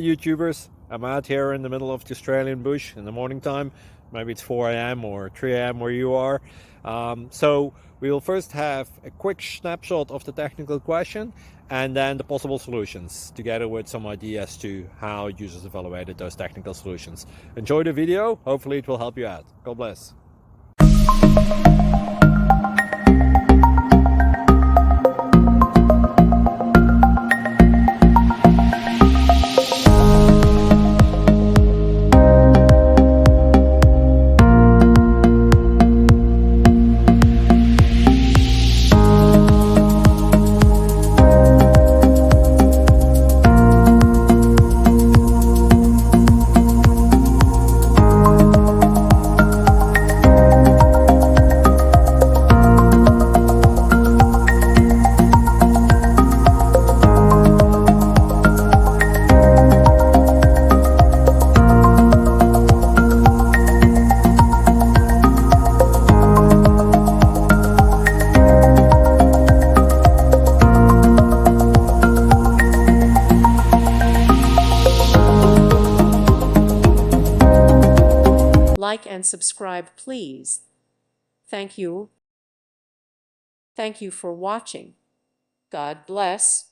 YouTubers. I'm out here in the middle of the Australian bush in the morning time. Maybe it's 4 a.m. or 3 a.m. where you are. So we'll first have a quick snapshot of the technical question and then the possible solutions, together with some ideas to how users evaluated those technical solutions. Enjoy the video. Hopefully it will help you out. God bless. Like and subscribe, please. Thank you. Thank you for watching. God bless.